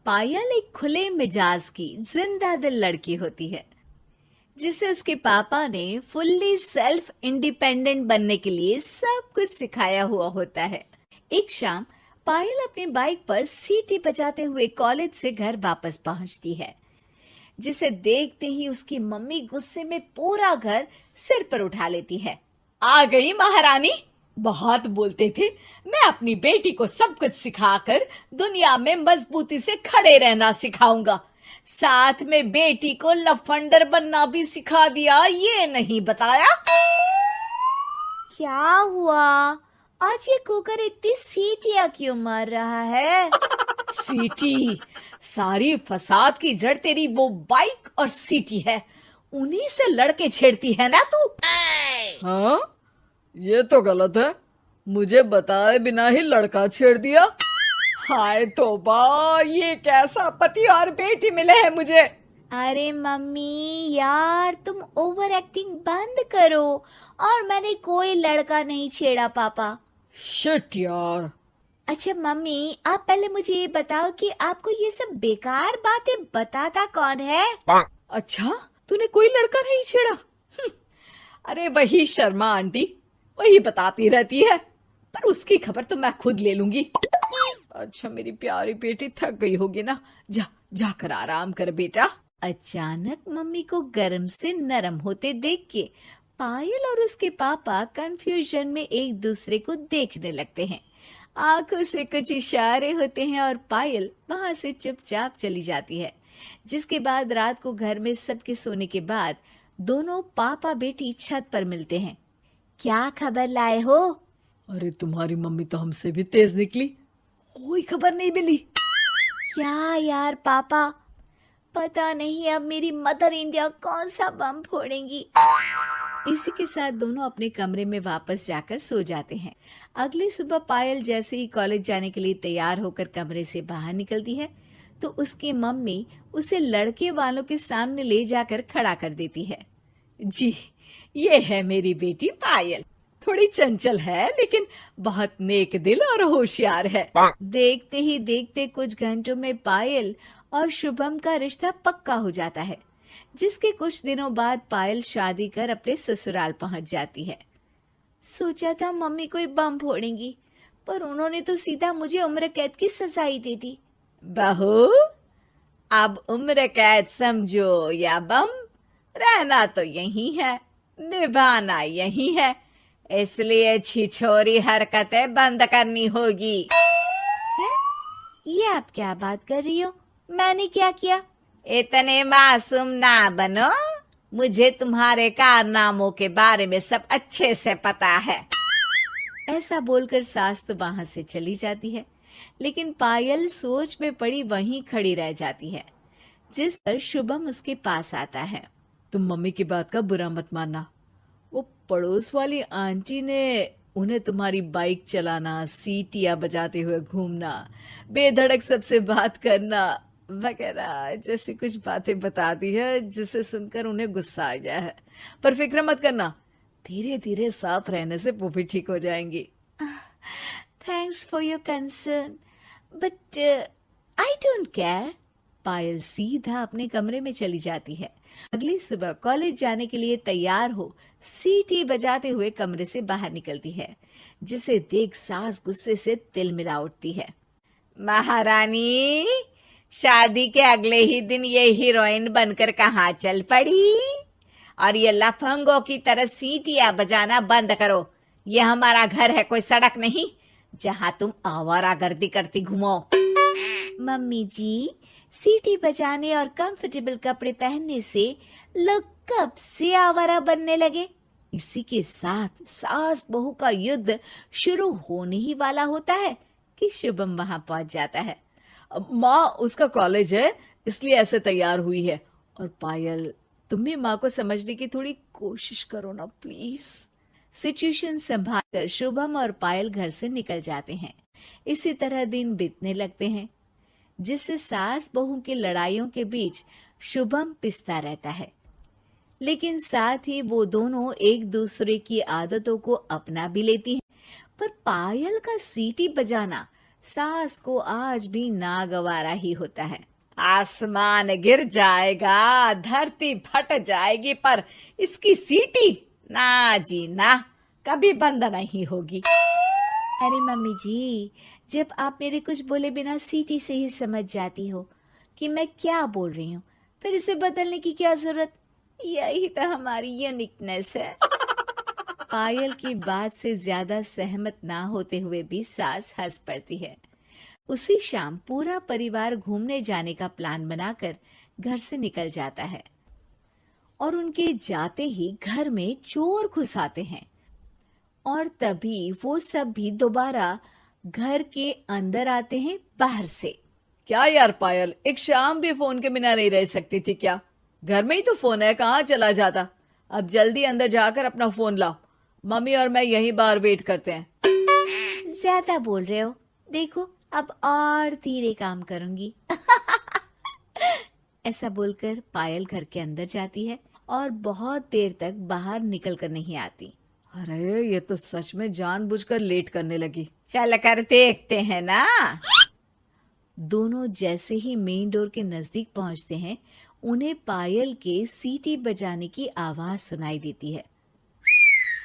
पायल एक खुले मिजाज की जिंदा दिल लड़की होती है जिसे उसके पापा ने फुल्ली सेल्फ इंडिपेंडेंट बनने के लिए सब कुछ सिखाया हुआ होता है। एक शाम पायल अपनी बाइक पर सीटी बजाते हुए कॉलेज से घर वापस पहुंचती है, जिसे देखते ही उसकी मम्मी गुस्से में पूरा घर सिर पर उठा लेती है। आ गई महारानी, बहुत बोलते थे मैं अपनी बेटी को सब कुछ सिखाकर दुनिया में मजबूती से खड़े रहना सिखाऊंगा, साथ में बेटी को लफंडर बनना भी सिखा दिया, ये नहीं बताया। क्या हुआ? आज ये कुकर इतनी सीटियां क्यों मार रहा है? सीटी? सारी फसाद की जड़ तेरी वो बाइक और सीटी है, उन्हीं से लड़के छेड़ती है ना तू। हाँ, ये तो गलत है, मुझे बताए बिना ही लड़का छेड़ दिया। हाय तौबा, ये कैसा पति और बेटी मिले हैं मुझे। अरे मम्मी यार, तुम ओवर एक्टिंग बंद करो, और मैंने कोई लड़का नहीं छेड़ा पापा। शिट यार। अच्छा मम्मी, आप पहले मुझे ये बताओ कि आपको ये सब बेकार बातें बताता कौन है? अच्छा, तूने कोई लड़का नहीं छेड़ा? अरे वही शर्मा आंटी, वही बताती रहती है, पर उसकी खबर तो मैं खुद ले लूंगी। अच्छा मेरी प्यारी बेटी, थक गई होगी ना, जाकर आराम कर बेटा। अचानक मम्मी को गर्म से नरम होते देख के पायल और उसके पापा कंफ्यूजन में एक दूसरे को देखने लगते हैं। आंखों से कुछ इशारे होते हैं और पायल वहां से चुपचाप चली जाती है। जिसके बाद रात को घर में सबके सोने के बाद दोनों पापा बेटी छत पर मिलते हैं। क्या खबर लाए हो? अरे तुम्हारी मम्मी तो हमसे भी तेज निकली, कोई खबर नहीं मिली। क्या यार पापा, पता नहीं अब मेरी मदर इंडिया कौन सा बम फोड़ेंगी। इसी के साथ दोनों अपने कमरे में वापस जाकर सो जाते हैं। अगली सुबह पायल जैसे ही कॉलेज जाने के लिए तैयार होकर कमरे से बाहर निकलती है तो उसकी मम्मी उसे लड़के वालों के सामने ले जाकर खड़ा कर देती है। जी, ये है मेरी बेटी पायल, थोड़ी चंचल है लेकिन बहुत नेक दिल और होशियार है। देखते ही देखते कुछ घंटों में पायल और शुभम का रिश्ता पक्का हो जाता है, जिसके कुछ दिनों बाद पायल शादी कर अपने ससुराल पहुंच जाती है। सोचा था मम्मी कोई बम फोड़ेंगी, पर उन्होंने तो सीधा मुझे उम्र कैद की सजा ही दे दी। बहू, अब उम्र कैद समझो या बम, रहना तो यही है, निभाना यही है, इसलिए छिछोरी हरकतें बंद करनी होगी। है? ये आप क्या बात कर रही हो? मैंने क्या किया? इतने मासूम ना बनो, मुझे तुम्हारे कारनामों के बारे में सब अच्छे से पता है। ऐसा बोलकर सास तो वहां से चली जाती है, लेकिन पायल सोच में पड़ी वहीं खड़ी रह जाती है। जिस पर शुभम उसके पास आता है। तुम मम्मी की बात का बुरा मत मानना, वो पड़ोस वाली आंटी ने उन्हें तुम्हारी बाइक चलाना, सीटियां बजाते हुए घूमना, बेधड़क सबसे बात करना वगैरह जैसी कुछ बातें बता दी है, जिसे सुनकर उन्हें गुस्सा आ गया है। पर फिक्र मत करना, धीरे धीरे साथ रहने से वो भी ठीक हो जाएंगी। Thanks for your concern, but I don't care. Payal सीधा अपने कमरे में चली जाती है। अगली सुबह कॉलेज जाने के लिए तैयार हो सीटी बजाते हुए कमरे से बाहर निकलती है, जिसे देख सास गुस्से से तिलमिला उठती है। महारानी, शादी के अगले ही दिन ये हीरोइन बनकर कहाँ चल पड़ी? और ये लफंगों की तरह सीटियां बजाना बंद करो। ये हमारा घर है, कोई सड़क नहीं जहाँ तुम आवारागर्दी करती घूमो। मम्मी जी, सीटी बजाने और कंफर्टेबल कपड़े पहनने से लोग कब से आवारा बनने लगे? इसी के साथ सास बहू का युद्ध शुरू होने ही वाला होता है कि शुभम वहां पहुंच जाता है। माँ, उसका कॉलेज है इसलिए ऐसे तैयार हुई है। और पायल, तुम भी माँ को समझने की थोड़ी कोशिश करो ना प्लीज। सिचुएशन संभालकर शुभम और पायल घर से निकल जाते हैं। इसी तरह दिन बीतने लगते हैं, जिससे सास बहू की लड़ाइयों के बीच शुभम पिसता रहता है, लेकिन साथ ही वो दोनों एक दूसरे की आदतों को अपना भी लेती हैं। पर पायल का सीटी बजाना सास को आज भी नागवारा ही होता है। आसमान गिर जाएगा, धरती फट जाएगी, पर इसकी सीटी ना जी ना, कभी बंद नहीं होगी। अरे मम्मी जी, जब आप मेरे कुछ बोले बिना सीटी से ही समझ जाती हो कि मैं क्या बोल रही हूँ, फिर इसे बदलने की क्या जरूरत? यही तो हमारी यूनिकनेस है। पायल की बात से ज्यादा सहमत ना होते हुए भी सास हंस पड़ती है। उसी शाम पूरा परिवार घूमने जाने का प्लान बनाकर घर से निकल जाता है और उनके जाते ही घर में चोर घुस आते हैं और तभी वो सब भी दोबारा घर के अंदर आते हैं बाहर से। क्या यार पायल, एक शाम भी फोन के बिना नहीं रह सकती थी क्या? घर में ही तो फोन है, कहाँ चला जाता? अब जल्दी अंदर जाकर अपना फोन लाओ, मम्मी और मैं यहीं बाहर वेट करते हैं। ज्यादा बोल रहे हो, देखो अब और धीरे काम करूंगी। ऐसा बोलकर पायल घर के अंदर जाती है और बहुत देर तक बाहर निकल कर नहीं आती। अरे ये तो सच में जानबूझकर लेट करने लगी। चल कर देखते हैं ना। दोनों जैसे ही मेन डोर के नजदीक पहुंचते हैं, उन्हें पायल के सीटी बजाने की आवाज सुनाई देती है।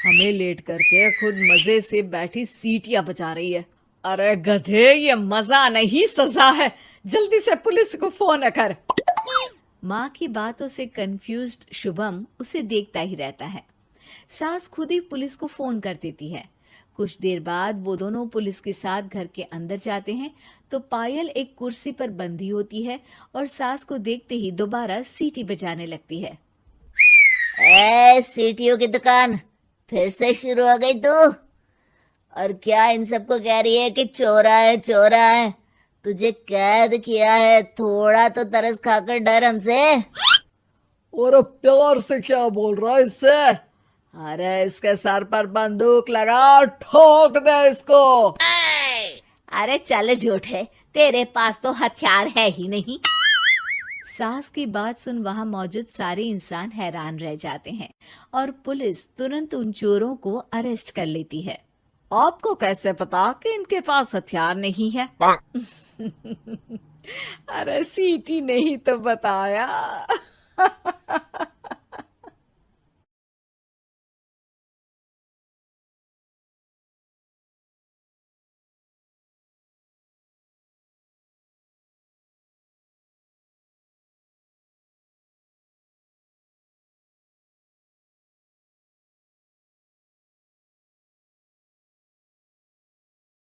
हमें लेट करके खुद मजे से बैठी सीटियां बजा रही है। अरे गधे, ये मजा नहीं सजा है, जल्दी से पुलिस को फोन कर। माँ की बातों से कंफ्यूज्ड शुभम उसे देखता ही रहता है। सास खुद ही पुलिस को फोन कर देती है। कुछ देर बाद वो दोनों पुलिस के साथ घर के अंदर जाते हैं तो पायल एक कुर्सी पर बंधी होती है और सास को देखते ही दोबारा सीटी बजाने लगती है। सीटियों की दुकान फिर से शुरू हो गई तू? और क्या इन सबको कह रही है कि चोरा है चोरा है? तुझे कैद किया है, थोड़ा तो तरस खाकर डर हमसे। और प्यार से क्या बोल रहा है इससे? अरे इसके सर पर बंदूक लगा, ठोक दे इसको। अरे चल झूठे, तेरे पास तो हथियार है ही नहीं। सास की बात सुन वहां मौजूद सारे इंसान हैरान रह जाते हैं और पुलिस तुरंत उन चोरों को अरेस्ट कर लेती है। आपको कैसे पता कि इनके पास हथियार नहीं है? अरे सीटी नहीं तो बताया।